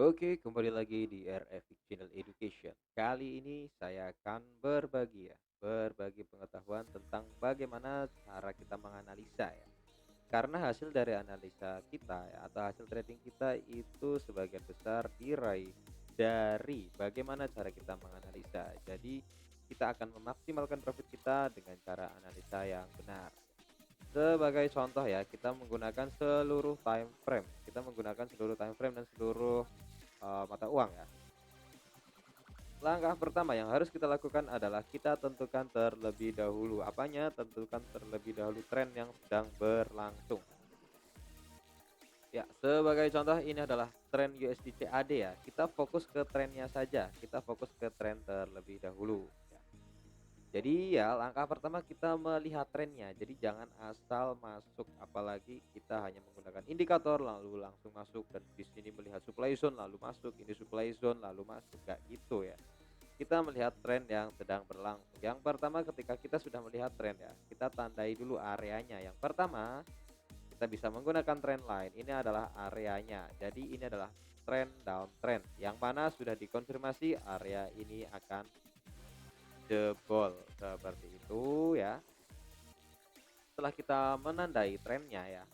Oke, kembali lagi di RF Channel Education. Kali ini saya akan berbagi pengetahuan tentang bagaimana cara kita menganalisa ya. Karena hasil dari analisa kita ya, atau hasil trading kita itu sebagian besar diraih dari bagaimana cara kita menganalisa. Jadi kita akan memaksimalkan profit kita dengan cara analisa yang benar. Sebagai contoh ya, kita menggunakan seluruh time frame. Kita menggunakan seluruh time frame dan seluruh mata uang ya. Langkah pertama yang harus kita lakukan adalah kita tentukan terlebih dahulu apanya? Tentukan terlebih dahulu tren yang sedang berlangsung. Ya, sebagai contoh ini adalah tren USD CAD ya. Kita fokus ke trennya saja, kita fokus ke tren terlebih dahulu ya. Jadi ya langkah pertama kita melihat trennya. Jadi jangan asal masuk, apalagi kita hanya menggunakan indikator lalu langsung masuk dan di sini melihat supply zone lalu masuk, ini supply zone lalu masuk, gak gitu ya. Kita melihat tren yang sedang berlangsung. Yang pertama ketika kita sudah melihat tren ya, kita tandai dulu areanya. Yang pertama, kita bisa menggunakan trend line. Ini adalah areanya. Jadi ini adalah trend downtrend yang mana sudah dikonfirmasi area ini akan jebol seperti itu ya. Setelah kita menandai trennya ya,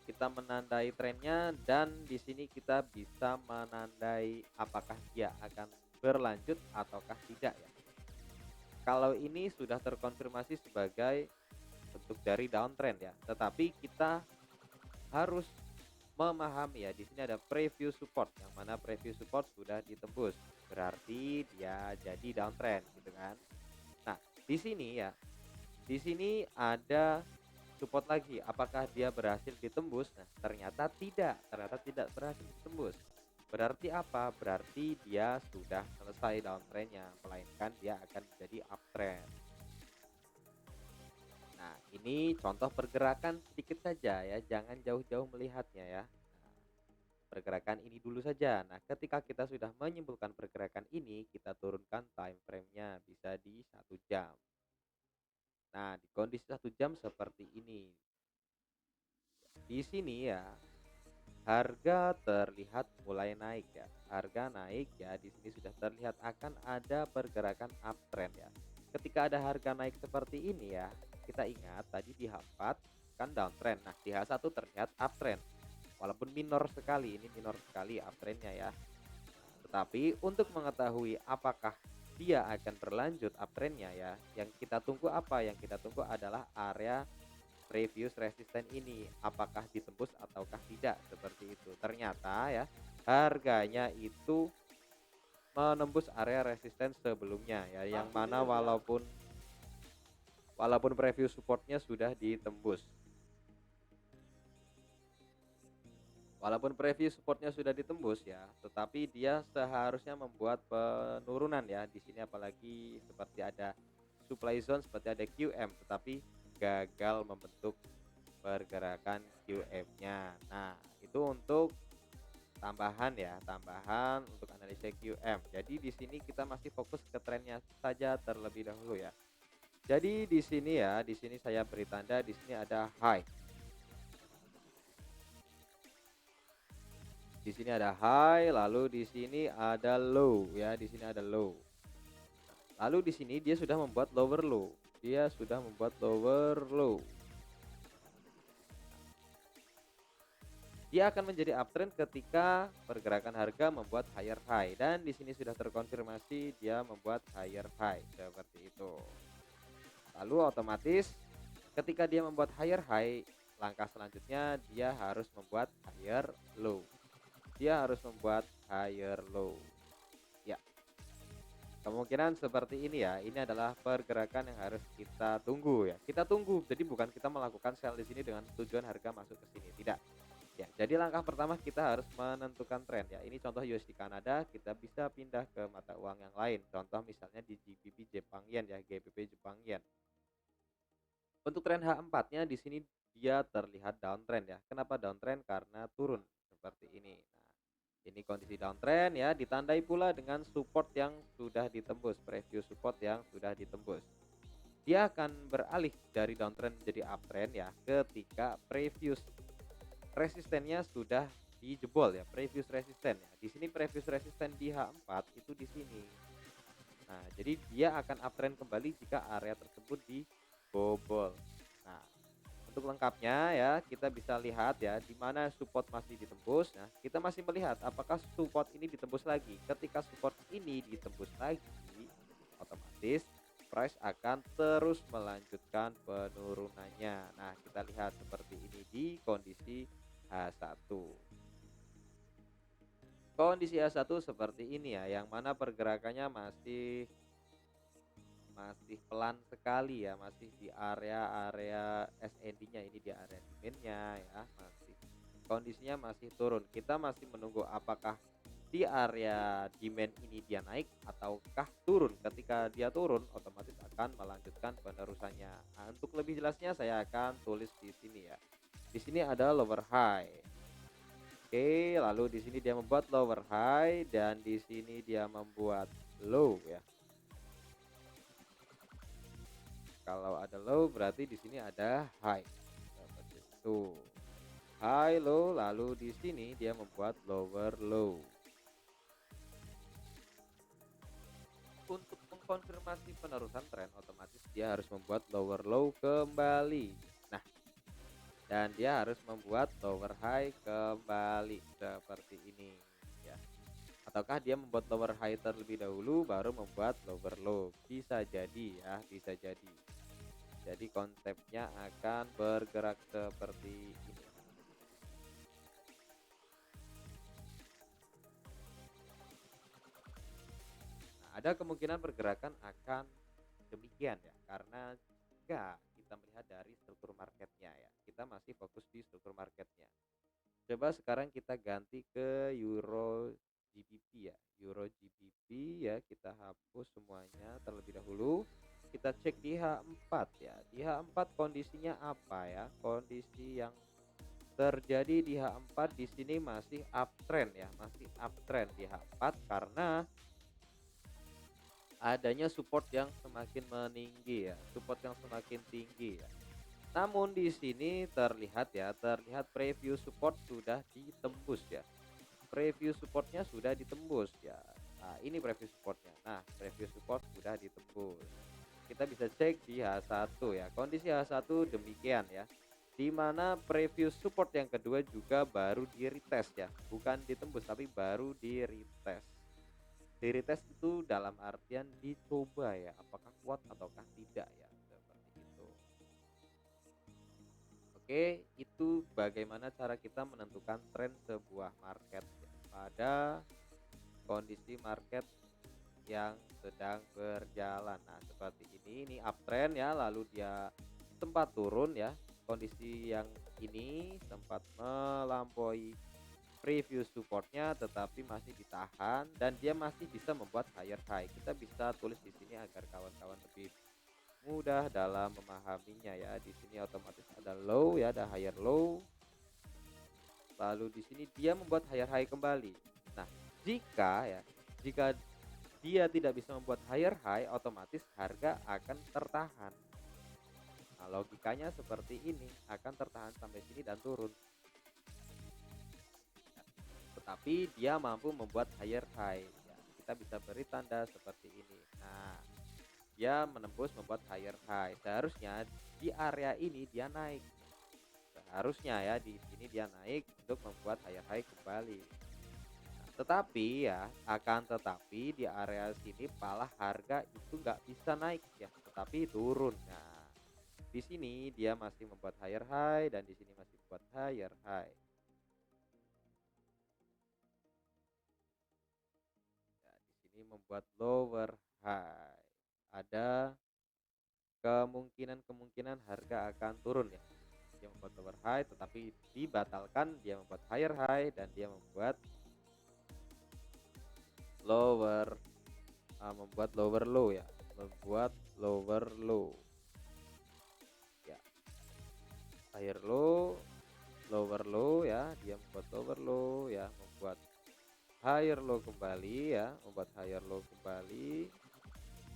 kita menandai trennya dan di sini kita bisa menandai apakah dia akan berlanjut ataukah tidak ya. Kalau ini sudah terkonfirmasi sebagai bentuk dari downtrend ya, tetapi kita harus memahami ya, di sini ada preview support yang mana preview support sudah ditembus, berarti dia jadi downtrend gitu kan. Nah, di sini ya, di sini ada support lagi, apakah dia berhasil ditembus? Nah, ternyata tidak berhasil ditembus. Berarti apa? Berarti dia sudah selesai downtrendnya, melainkan dia akan menjadi uptrend. Nah, ini contoh pergerakan sedikit saja ya, jangan jauh-jauh melihatnya ya. Nah, pergerakan ini dulu saja. Nah, ketika kita sudah menyimpulkan pergerakan ini, kita turunkan time frame-nya bisa di 1 jam. Nah, di kondisi 1 jam seperti ini. Di sini ya, harga terlihat mulai naik ya. Harga naik ya, di sini sudah terlihat akan ada pergerakan uptrend ya. Ketika ada harga naik seperti ini ya, kita ingat tadi di H4 kan downtrend. Nah, di H1 terlihat uptrend. Walaupun minor sekali, ini minor sekali uptrendnya ya. Tetapi untuk mengetahui apakah dia akan berlanjut uptrendnya ya, yang kita tunggu apa? Yang kita tunggu adalah area previous resisten ini, apakah ditembus ataukah tidak, seperti itu. Ternyata ya, harganya itu menembus area resisten sebelumnya ya, yang mana walaupun previous supportnya sudah ditembus. Walaupun previous supportnya sudah ditembus ya, tetapi dia seharusnya membuat penurunan ya. Di sini apalagi seperti ada supply zone, seperti ada QM, tetapi gagal membentuk pergerakan QM-nya. Nah, itu untuk tambahan ya, tambahan untuk analisa QM. Jadi di sini kita masih fokus ke trennya saja terlebih dahulu ya. Jadi di sini ya, di sini saya beri tanda, di sini ada high. Di sini ada high, lalu di sini ada low ya, di sini ada low. Lalu di sini dia sudah membuat lower low. Dia sudah membuat lower low. Dia akan menjadi uptrend ketika pergerakan harga membuat higher high dan di sini sudah terkonfirmasi dia membuat higher high seperti itu. Lalu otomatis ketika dia membuat higher high, langkah selanjutnya dia harus membuat higher low. Dia harus membuat higher low. Ya, kemungkinan seperti ini ya. Ini adalah pergerakan yang harus kita tunggu ya. Kita tunggu. Jadi bukan kita melakukan sell di sini dengan tujuan harga masuk ke sini, tidak. Ya, jadi langkah pertama kita harus menentukan tren ya. Ini contoh USD Kanada, kita bisa pindah ke mata uang yang lain. Contoh misalnya di GBP Jepang Yen ya, GBP Jepang Yen. Untuk tren H4-nya di sini dia terlihat downtrend ya. Kenapa downtrend? Karena turun seperti ini. Nah, ini kondisi downtrend ya, ditandai pula dengan support yang sudah ditembus, preview support yang sudah ditembus. Dia akan beralih dari downtrend menjadi uptrend ya ketika previous resistennya sudah dijebol ya, previous resistance ya. Di sini previous resistance di H4 itu di sini. Nah, jadi dia akan uptrend kembali jika area tersebut dibobol. Nah, untuk lengkapnya ya, kita bisa lihat ya di mana support masih ditembus. Nah, kita masih melihat apakah support ini ditembus lagi. Ketika support ini ditembus lagi, otomatis price akan terus melanjutkan penurunannya. Nah, kita lihat seperti ini di kondisi H1. Kondisi H1 seperti ini ya, yang mana pergerakannya masih masih pelan sekali ya, masih di area-area SND-nya, ini di area demand-nya ya, masih kondisinya masih turun. Kita masih menunggu apakah di area demand ini dia naik ataukah turun. Ketika dia turun, otomatis akan melanjutkan penerusannya. Nah, untuk lebih jelasnya saya akan tulis di sini ya. Di sini ada lower high. Oke, lalu di sini dia membuat lower high dan di sini dia membuat low ya. Kalau ada low berarti di sini ada high. Seperti itu. High low, lalu di sini dia membuat lower low. Untuk mengkonfirmasi penerusan tren, otomatis dia harus membuat lower low kembali. Nah, dan dia harus membuat lower high kembali seperti ini ya. Ataukah dia membuat lower high terlebih dahulu baru membuat lower low? Bisa jadi ya, bisa jadi. Jadi konsepnya akan bergerak seperti ini. Nah, ada kemungkinan pergerakan akan demikian ya, karena jika kita melihat dari struktur marketnya ya, kita masih fokus di struktur marketnya. Coba sekarang kita ganti ke Euro GBP ya, Euro GBP ya, kita hapus semuanya terlebih dahulu. Kita cek di H4 ya, di H4 kondisinya apa ya, kondisi yang terjadi di H4 di sini masih uptrend ya, masih uptrend di H4 karena adanya support yang semakin meninggi ya, support yang semakin tinggi ya. Namun di sini terlihat ya, terlihat preview support sudah ditembus ya. Preview supportnya sudah ditembus ya. Nah, ini preview supportnya. Nah, preview support sudah ditembus. Kita bisa cek di H1 ya. Kondisi H1 demikian ya. Di mana preview support yang kedua juga baru di retest ya. Bukan ditembus tapi baru di retest. Di retest itu dalam artian dicoba ya, apakah kuat ataukah tidak ya, seperti itu. Oke, itu bagaimana cara kita menentukan tren sebuah market ya, pada kondisi market yang sedang berjalan. Nah, seperti ini uptrend ya, lalu dia sempat turun ya. Kondisi yang ini sempat melampaui preview supportnya tetapi masih ditahan dan dia masih bisa membuat higher high. Kita bisa tulis di sini agar kawan-kawan lebih mudah dalam memahaminya ya. Di sini otomatis ada low ya, ada higher low. Lalu di sini dia membuat higher high kembali. Nah, jika dia tidak bisa membuat higher high, otomatis harga akan tertahan. Nah, logikanya seperti ini, akan tertahan sampai sini dan turun. Tetapi dia mampu membuat higher high ya, kita bisa beri tanda seperti ini. Nah, dia menembus membuat higher high, seharusnya di area ini dia naik, seharusnya ya di sini dia naik untuk membuat higher high kembali. Nah, tetapi ya, akan tetapi di area sini malah harga itu nggak bisa naik ya, tetapi turun. Nah, di sini dia masih membuat higher high dan di sini masih membuat higher high. Ya, di sini membuat lower high. Ada kemungkinan harga akan turun ya. Dia membuat lower high tetapi dibatalkan, dia membuat higher high dan dia membuat lower membuat lower low ya, membuat lower low. Ya, higher low, lower low ya, dia membuat lower low ya, membuat higher low kembali ya, membuat higher low kembali.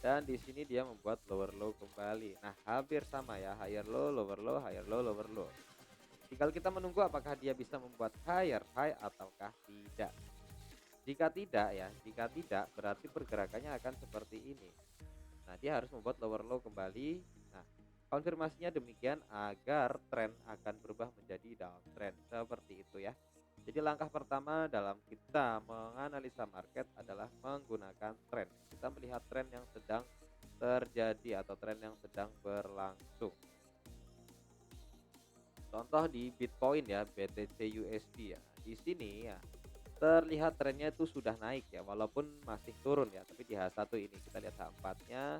Dan di sini dia membuat lower low kembali. Nah, hampir sama ya, higher low, lower low, higher low, lower low. Tinggal kita menunggu apakah dia bisa membuat higher high ataukah tidak. Jika tidak ya, jika tidak berarti pergerakannya akan seperti ini. Nah, dia harus membuat lower low kembali. Nah, konfirmasinya demikian agar tren akan berubah menjadi downtrend seperti itu ya. Jadi langkah pertama dalam kita menganalisa market adalah menggunakan tren. Kita melihat tren yang sedang terjadi atau tren yang sedang berlangsung. Contoh di Bitcoin ya, BTC USD ya. Di sini ya terlihat trennya itu sudah naik ya, walaupun masih turun ya, tapi di H1 ini kita lihat H4-nya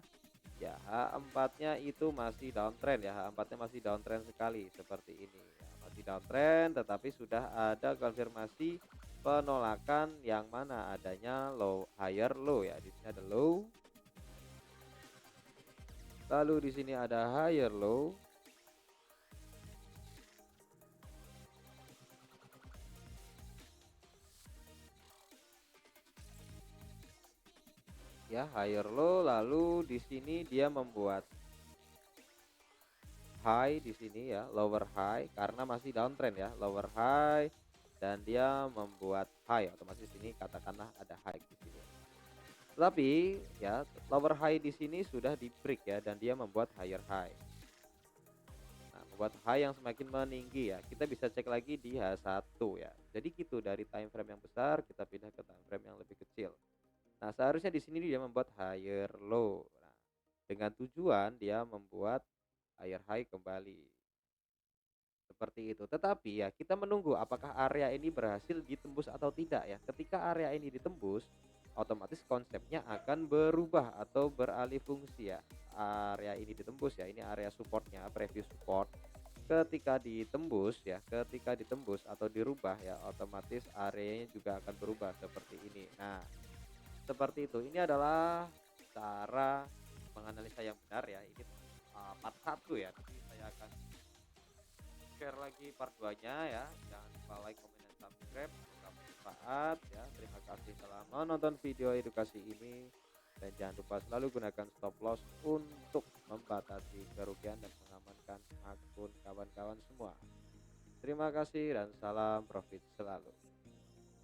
ya, H4-nya itu masih downtrend ya, H4-nya masih downtrend sekali seperti ini ya, masih downtrend tetapi sudah ada konfirmasi penolakan yang mana adanya low higher low ya. Di sini ada low, lalu di sini ada higher low. Ya, higher low, lalu di sini dia membuat high di sini ya, lower high karena masih downtrend ya, lower high dan dia membuat high, otomatis ini katakanlah ada high di sini. Tetapi ya, lower high di sini sudah di break ya dan dia membuat higher high. Nah, membuat high yang semakin meninggi ya. Kita bisa cek lagi di H1 ya. Jadi gitu, dari time frame yang besar kita pindah ke time frame yang lebih kecil. Nah, seharusnya di sini dia membuat higher low. Nah, dengan tujuan dia membuat higher high kembali. Seperti itu. Tetapi ya kita menunggu apakah area ini berhasil ditembus atau tidak ya. Ketika area ini ditembus, otomatis konsepnya akan berubah atau beralih fungsi ya. Area ini ditembus ya, ini area supportnya, previous support. Ketika ditembus ya, ketika ditembus atau dirubah ya, otomatis areanya juga akan berubah seperti ini. Nah, seperti itu. Ini adalah cara menganalisa yang benar ya. Ini part 1 ya. Nanti saya akan share lagi part 2-nya ya. Jangan lupa like, comment, dan subscribe. Semoga bermanfaat ya. Terima kasih telah menonton video edukasi ini. Dan jangan lupa selalu gunakan stop loss untuk membatasi kerugian dan mengamankan akun kawan-kawan semua. Terima kasih dan salam profit selalu.